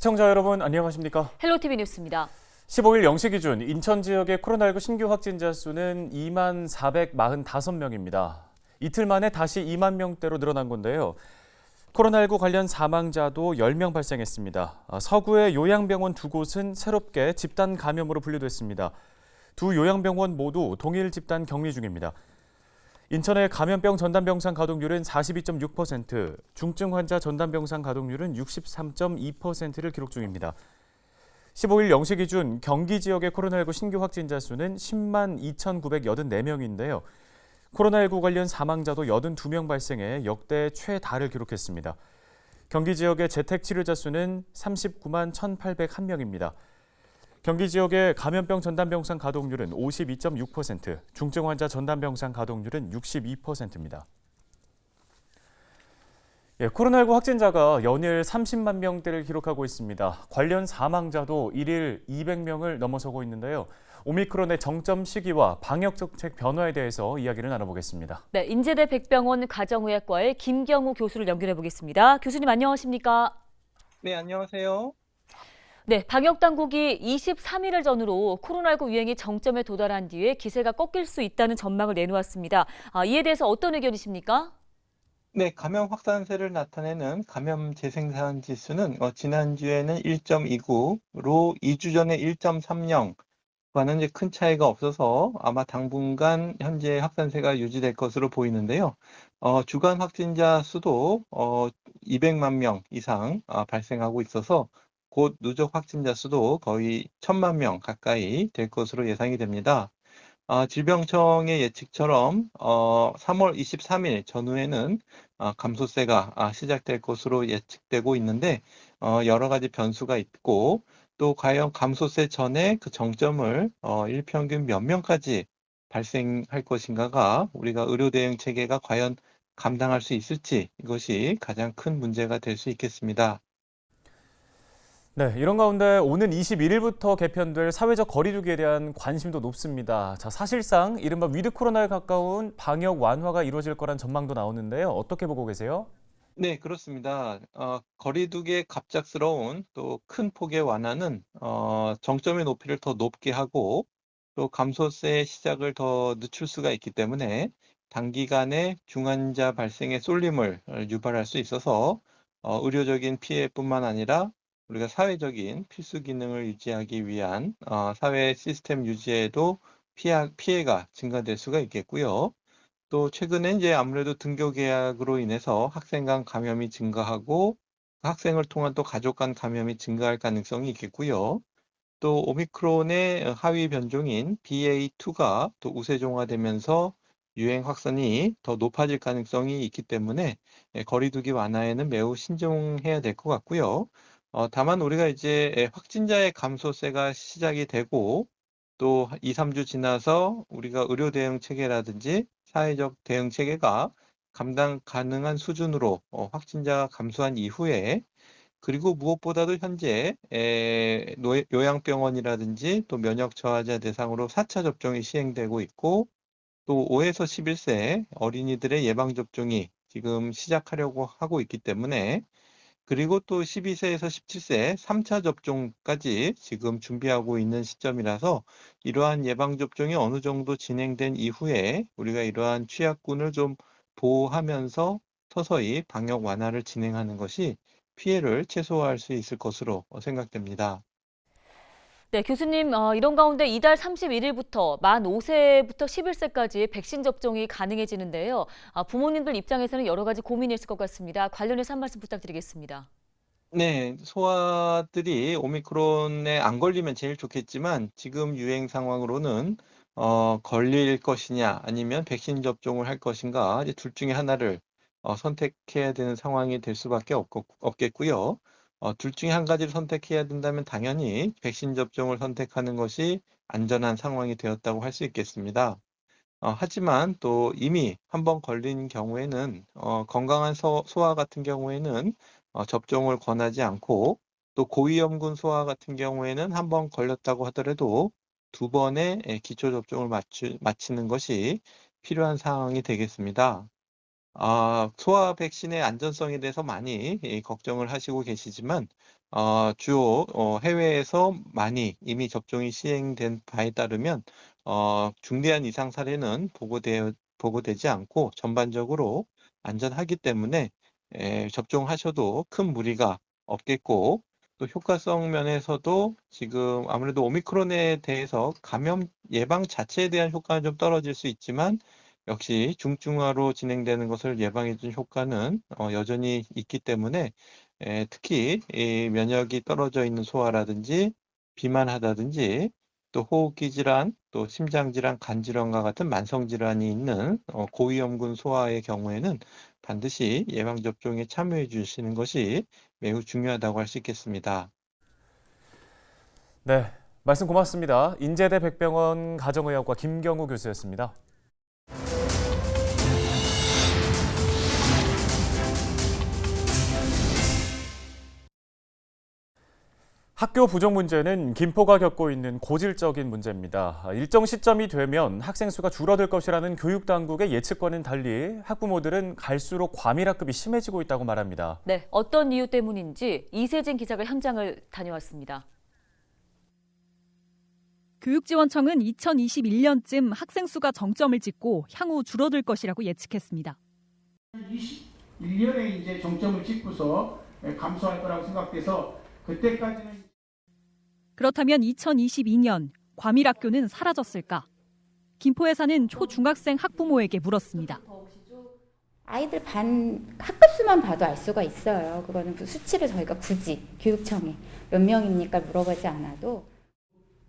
시청자 여러분 안녕하십니까? 헬로티비 뉴스입니다. 15일 0시 기준 인천 지역의 코로나19 신규 확진자 수는 2만 445명입니다. 이틀 만에 다시 2만 명대로 늘어난 건데요. 코로나19 관련 사망자도 10명 발생했습니다. 서구의 요양병원 두 곳은 새롭게 집단 감염으로 분류됐습니다. 두 요양병원 모두 동일 집단 격리 중입니다. 인천의 감염병 전담병상 가동률은 42.6%, 중증 환자 전담병상 가동률은 63.2%를 기록 중입니다. 15일 0시 기준 경기 지역의 코로나19 신규 확진자 수는 10만 2,984명인데요. 코로나19 관련 사망자도 82명 발생해 역대 최다를 기록했습니다. 경기 지역의 재택치료자 수는 39만 1,801명입니다. 경기 지역의 감염병 전담병상 가동률은 52.6%, 중증 환자 전담병상 가동률은 62%입니다. 코로나19 확진자가 연일 30만 명대를 기록하고 있습니다. 관련 사망자도 일일 200명을 넘어서고 있는데요. 오미크론의 정점 시기와 방역 정책 변화에 대해서 이야기를 나눠보겠습니다. 네, 인제대 백병원 가정의학과의 김경우 교수를 연결해 보겠습니다. 교수님 안녕하십니까? 네, 안녕하세요. 네, 방역 당국이 23일을 전후로 코로나19 유행이 정점에 도달한 뒤에 기세가 꺾일 수 있다는 전망을 내놓았습니다. 이에 대해서 어떤 의견이십니까? 네, 감염 확산세를 나타내는 감염 재생산 지수는 지난주에는 1.29로 2주 전에 1.30과는 이제 큰 차이가 없어서 아마 당분간 현재 확산세가 유지될 것으로 보이는데요. 주간 확진자 수도 200만 명 이상 발생하고 있어서 곧 누적 확진자 수도 거의 1,000만 명 가까이 될 것으로 예상이 됩니다. 질병청의 예측처럼 3월 23일 전후에는 감소세가 시작될 것으로 예측되고 있는데 여러 가지 변수가 있고 또 과연 감소세 전에 그 정점을 일평균 몇 명까지 발생할 것인가가 우리가 의료 대응 체계가 과연 감당할 수 있을지 이것이 가장 큰 문제가 될 수 있겠습니다. 네, 이런 가운데 오는 21일부터 개편될 사회적 거리두기에 대한 관심도 높습니다. 자, 사실상 이른바 위드 코로나에 가까운 방역 완화가 이루어질 거란 전망도 나오는데요. 어떻게 보고 계세요? 네, 그렇습니다. 거리두기의 갑작스러운 또 큰 폭의 완화는 정점의 높이를 더 높게 하고 또 감소세의 시작을 더 늦출 수가 있기 때문에 단기간에 중환자 발생의 쏠림을 유발할 수 있어서 의료적인 피해뿐만 아니라 우리가 사회적인 필수 기능을 유지하기 위한 사회 시스템 유지에도 피해가 증가될 수가 있겠고요. 또 최근에 이제 아무래도 등교 계약으로 인해서 학생 간 감염이 증가하고 학생을 통한 또 가족 간 감염이 증가할 가능성이 있겠고요. 또 오미크론의 하위 변종인 BA2가 또 우세종화되면서 유행 확산이 더 높아질 가능성이 있기 때문에 거리두기 완화에는 매우 신중해야 될 것 같고요. 다만 우리가 이제 확진자의 감소세가 시작이 되고 또 2, 3주 지나서 우리가 의료 대응 체계라든지 사회적 대응 체계가 감당 가능한 수준으로 확진자가 감소한 이후에 그리고 무엇보다도 현재 요양병원이라든지 또 면역 저하자 대상으로 4차 접종이 시행되고 있고 또 5에서 11세 어린이들의 예방접종이 지금 시작하려고 하고 있기 때문에 그리고 또 12세에서 17세 3차 접종까지 지금 준비하고 있는 시점이라서 이러한 예방접종이 어느 정도 진행된 이후에 우리가 이러한 취약군을 좀 보호하면서 서서히 방역 완화를 진행하는 것이 피해를 최소화할 수 있을 것으로 생각됩니다. 네, 교수님, 이런 가운데 이달 31일부터 만 5세부터 11세까지 백신 접종이 가능해지는데요. 부모님들 입장에서는 여러 가지 고민이 있을 것 같습니다. 관련해서 한 말씀 부탁드리겠습니다. 네, 소아들이 오미크론에 안 걸리면 제일 좋겠지만 지금 유행 상황으로는 걸릴 것이냐 아니면 백신 접종을 할 것인가 이제 둘 중에 하나를 선택해야 되는 상황이 될 수밖에 없겠고요. 둘 중에 한 가지를 선택해야 된다면 당연히 백신 접종을 선택하는 것이 안전한 상황이 되었다고 할 수 있겠습니다. 하지만 또 이미 한번 걸린 경우에는 건강한 소아 같은 경우에는 접종을 권하지 않고 또 고위험군 소아 같은 경우에는 한번 걸렸다고 하더라도 두 번의 기초 접종을 마치는 것이 필요한 상황이 되겠습니다. 소아 백신의 안전성에 대해서 많이 걱정을 하시고 계시지만 주요 해외에서 많이 이미 접종이 시행된 바에 따르면 중대한 이상 사례는 보고되지 않고 전반적으로 안전하기 때문에 접종하셔도 큰 무리가 없겠고 또 효과성 면에서도 지금 아무래도 오미크론에 대해서 감염 예방 자체에 대한 효과는 좀 떨어질 수 있지만 역시 중증화로 진행되는 것을 예방해준 효과는 여전히 있기 때문에 특히 이 면역이 떨어져 있는 소아라든지 비만하다든지 또 호흡기 질환, 또 심장 질환, 간 질환과 같은 만성 질환이 있는 고위험군 소아의 경우에는 반드시 예방 접종에 참여해 주시는 것이 매우 중요하다고 할 수 있겠습니다. 네, 말씀 고맙습니다. 인제대 백병원 가정의학과 김경우 교수였습니다. 학교 부정 문제는 김포가 겪고 있는 고질적인 문제입니다. 일정 시점이 되면 학생 수가 줄어들 것이라는 교육 당국의 예측과는 달리 학부모들은 갈수록 과밀학급이 심해지고 있다고 말합니다. 네, 어떤 이유 때문인지 이세진 기자가 현장을 다녀왔습니다. 교육지원청은 2021년쯤 학생 수가 정점을 찍고 향후 줄어들 것이라고 예측했습니다. 21년에 이제 정점을 찍고서 감소할 거라고 생각돼서 그때까지는. 그렇다면 2022년 과밀학교는 사라졌을까? 김포에 사는 초중학생 학부모에게 물었습니다. 아이들 반 학급수만 봐도 알 수가 있어요. 그거는 그 수치를 저희가 굳이 교육청에 몇 명입니까 물어보지 않아도.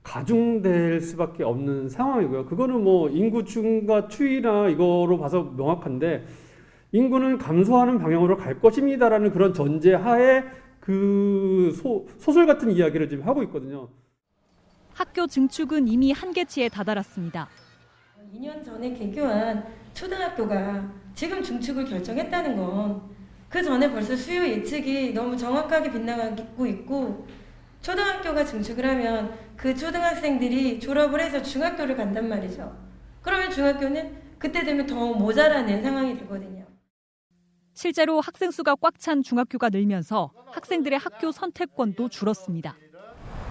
가중될 수밖에 없는 상황이고요. 그거는 뭐 인구 증가 추이나 이거로 봐서 명확한데 인구는 감소하는 방향으로 갈 것입니다라는 그런 전제하에 그 소설 같은 이야기를 지금 하고 있거든요. 학교 증축은 이미 한계치에 다다랐습니다. 2년 전에 개교한 초등학교가 지금 증축을 결정했다는 건 그 전에 벌써 수요 예측이 너무 정확하게 빗나가고 있고 초등학교가 증축을 하면 그 초등학생들이 졸업을 해서 중학교를 간단 말이죠. 그러면 중학교는 그때 되면 더 모자라는 상황이 되거든요. 실제로 학생 수가 꽉 찬 중학교가 늘면서 학생들의 학교 선택권도 줄었습니다.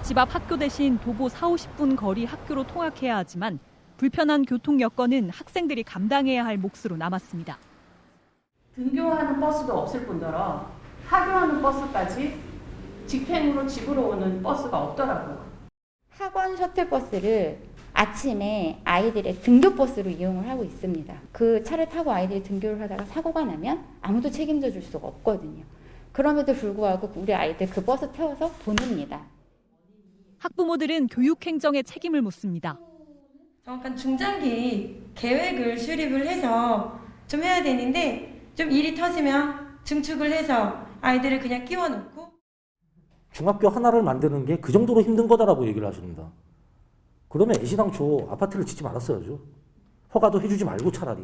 집 앞 학교 대신 도보 40-50분 거리 학교로 통학해야 하지만 불편한 교통 여건은 학생들이 감당해야 할 몫으로 남았습니다. 등교하는 버스도 없을 뿐더러 하교하는 버스까지 직행으로 집으로 오는 버스가 없더라고요. 학원 셔틀버스를 아침에 아이들의 등교버스로 이용을 하고 있습니다. 그 차를 타고 아이들이 등교를 하다가 사고가 나면 아무도 책임져 줄 수가 없거든요. 그럼에도 불구하고 우리 아이들 그 버스 태워서 보냅니다. 학부모들은 교육 행정에 책임을 묻습니다. 정확한 중장기 계획을 수립을 해서 좀 해야 되는데 좀 일이 터지면 증축을 해서 아이들을 그냥 끼워놓고 중학교 하나를 만드는 게 그 정도로 힘든 거다라고 얘기를 하십니다. 그러면 애시당초 아파트를 짓지 말았어야죠. 허가도 해주지 말고 차라리.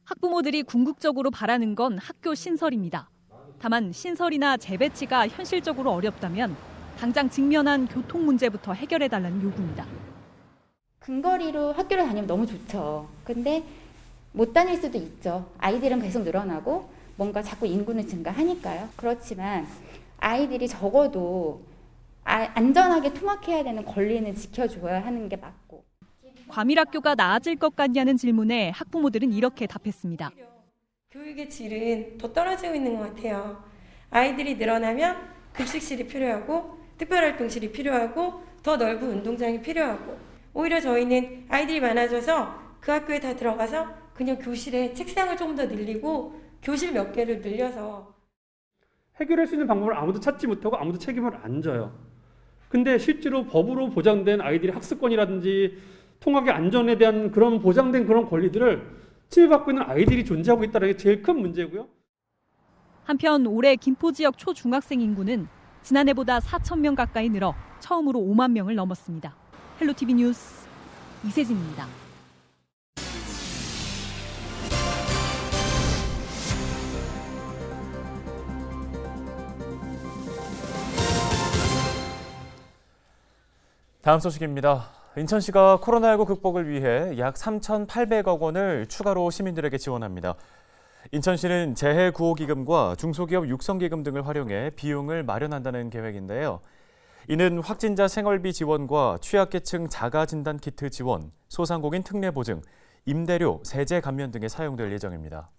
학부모들이 궁극적으로 바라는 건 학교 신설입니다. 다만 신설이나 재배치가 현실적으로 어렵다면 당장 직면한 교통 문제부터 해결해달라는 요구입니다. 근거리로 학교를 다니면 너무 좋죠. 근데 못 다닐 수도 있죠. 아이들은 계속 늘어나고 뭔가 자꾸 인구는 증가하니까요. 그렇지만 아이들이 적어도 안전하게 통학해야 되는 권리는 지켜줘야 하는 게 맞고. 과밀학교가 나아질 것 같냐는 질문에 학부모들은 이렇게 답했습니다. 교육의 질은 더 떨어지고 있는 것 같아요. 아이들이 늘어나면 급식실이 필요하고 특별활동실이 필요하고 더 넓은 운동장이 필요하고 오히려 저희는 아이들이 많아져서 그 학교에 다 들어가서 그냥 교실에 책상을 좀 더 늘리고 교실 몇 개를 늘려서 해결할 수 있는 방법을 아무도 찾지 못하고 아무도 책임을 안 져요. 근데 실제로 법으로 보장된 아이들의 학습권이라든지 통학의 안전에 대한 그런 보장된 그런 권리들을 침해받고 있는 아이들이 존재하고 있다는 게 제일 큰 문제고요. 한편 올해 김포 지역 초중학생 인구는 지난해보다 4,000명 가까이 늘어 처음으로 5만 명을 넘었습니다. 헬로티비 뉴스 이세진입니다. 다음 소식입니다. 인천시가 코로나19 극복을 위해 약 3,800억 원을 추가로 시민들에게 지원합니다. 인천시는 재해구호기금과 중소기업 육성기금 등을 활용해 비용을 마련한다는 계획인데요. 이는 확진자 생활비 지원과 취약계층 자가진단키트 지원, 소상공인 특례 보증, 임대료, 세제 감면 등에 사용될 예정입니다.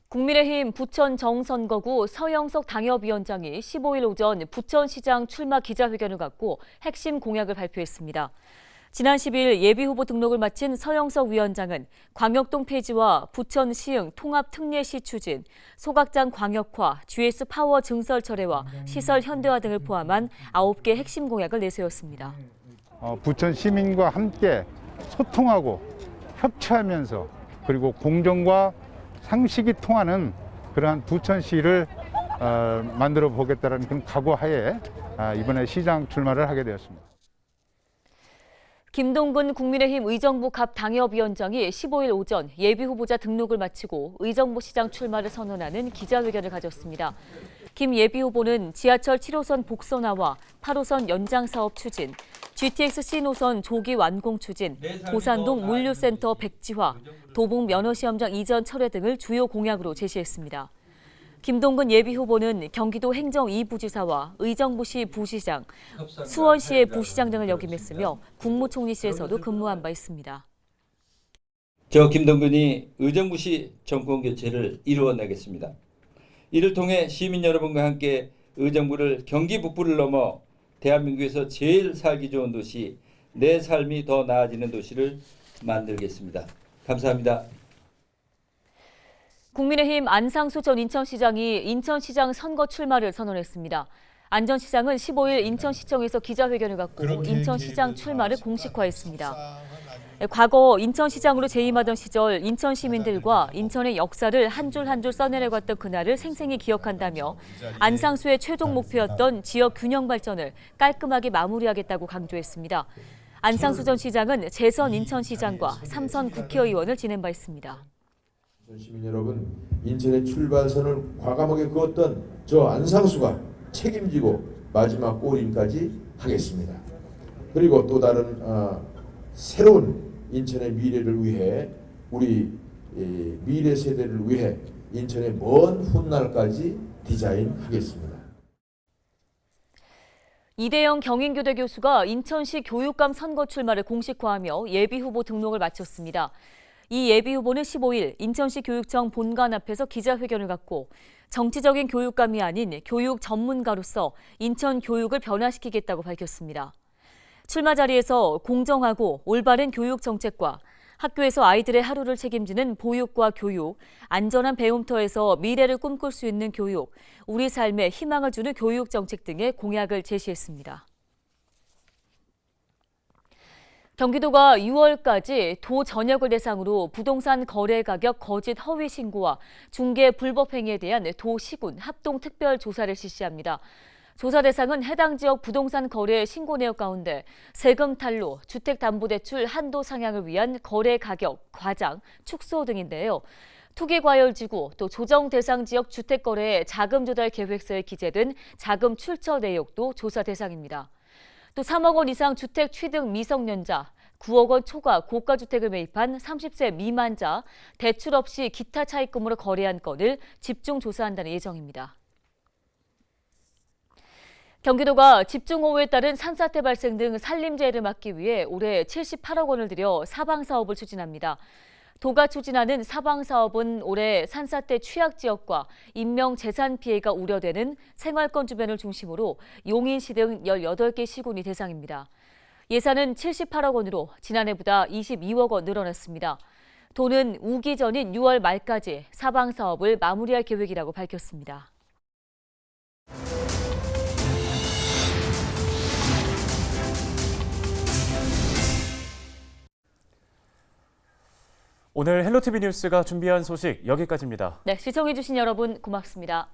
국민의힘 부천 정선거구 서영석 당협위원장이 15일 오전 부천시장 출마 기자회견을 갖고 핵심 공약을 발표했습니다. 지난 10일 예비후보 등록을 마친 서영석 위원장은 광역동 폐지와 부천 시흥 통합 특례시 추진, 소각장 광역화, GS 파워 증설 철회와 시설 현대화 등을 포함한 9개 핵심 공약을 내세웠습니다. 부천 시민과 함께 소통하고 협치하면서 그리고 공정과 상식이 통하는 그러한 부천시를 만들어 보겠다는 그런 각오하에 이번에 시장 출마를 하게 되었습니다. 김동근 국민의힘 의정부 갑 당협위원장이 15일 오전 예비후보자 등록을 마치고 의정부시장 출마를 선언하는 기자회견을 가졌습니다. 김 예비후보는 지하철 7호선 복선화와 8호선 연장사업 추진, GTX-C 노선 조기 완공 추진, 고산동 물류센터 백지화, 도봉 면허시험장 이전 철회 등을 주요 공약으로 제시했습니다. 김동근 예비후보는 경기도 행정 2부지사와 의정부시 부시장, 수원시의 부시장 등을 역임했으며 국무총리실에서도 근무한 바 있습니다. 저 김동근이 의정부시 정권 교체를 이루어내겠습니다. 이를 통해 시민 여러분과 함께 의정부를 경기 북부를 넘어 대한민국에서 제일 살기 좋은 도시, 내 삶이 더 나아지는 도시를 만들겠습니다. 감사합니다. 국민의힘 안상수 전 인천시장이 인천시장 선거 출마를 선언했습니다. 안 전 시장은 15일 인천시청에서 기자회견을 갖고 인천시장 출마를 공식화했습니다. 과거 인천시장으로 재임하던 시절 인천 시민들과 인천의 역사를 한 줄 한 줄 써내려갔던 그날을 생생히 기억한다며 안상수의 최종 목표였던 지역 균형 발전을 깔끔하게 마무리하겠다고 강조했습니다. 안상수 전 시장은 재선 인천시장과 3선 국회의원을 지낸 바 있습니다. 시민 여러분, 인천의 출발선을 과감하게 그었던 저 안상수가 책임지고 마지막 꼬림까지 하겠습니다. 그리고 또 다른 새로운 인천의 미래를 위해 우리 미래 세대를 위해 인천의 먼 훗날까지 디자인하겠습니다. 이대영 경인교대 교수가 인천시 교육감 선거 출마를 공식화하며 예비후보 등록을 마쳤습니다. 이 예비후보는 15일 인천시 교육청 본관 앞에서 기자회견을 갖고 정치적인 교육감이 아닌 교육 전문가로서 인천 교육을 변화시키겠다고 밝혔습니다. 출마 자리에서 공정하고 올바른 교육 정책과 학교에서 아이들의 하루를 책임지는 보육과 교육, 안전한 배움터에서 미래를 꿈꿀 수 있는 교육, 우리 삶에 희망을 주는 교육 정책 등의 공약을 제시했습니다. 경기도가 6월까지 도 전역을 대상으로 부동산 거래 가격 거짓 허위 신고와 중개 불법 행위에 대한 도 시군 합동 특별 조사를 실시합니다. 조사 대상은 해당 지역 부동산 거래 신고 내역 가운데 세금 탈루, 주택담보대출 한도 상향을 위한 거래 가격, 과장, 축소 등인데요. 투기과열지구, 또 조정 대상 지역 주택거래의 자금 조달 계획서에 기재된 자금 출처 내역도 조사 대상입니다. 또 3억 원 이상 주택 취득 미성년자, 9억 원 초과 고가주택을 매입한 30세 미만자, 대출 없이 기타 차입금으로 거래한 건을 집중 조사한다는 예정입니다. 경기도가 집중호우에 따른 산사태 발생 등 산림재해를 막기 위해 올해 78억 원을 들여 사방사업을 추진합니다. 도가 추진하는 사방사업은 올해 산사태 취약지역과 인명재산 피해가 우려되는 생활권 주변을 중심으로 용인시 등 18개 시군이 대상입니다. 예산은 78억 원으로 지난해보다 22억 원 늘어났습니다. 도는 우기 전인 6월 말까지 사방사업을 마무리할 계획이라고 밝혔습니다. 오늘 헬로티비 뉴스가 준비한 소식 여기까지입니다. 네, 시청해주신 여러분 고맙습니다.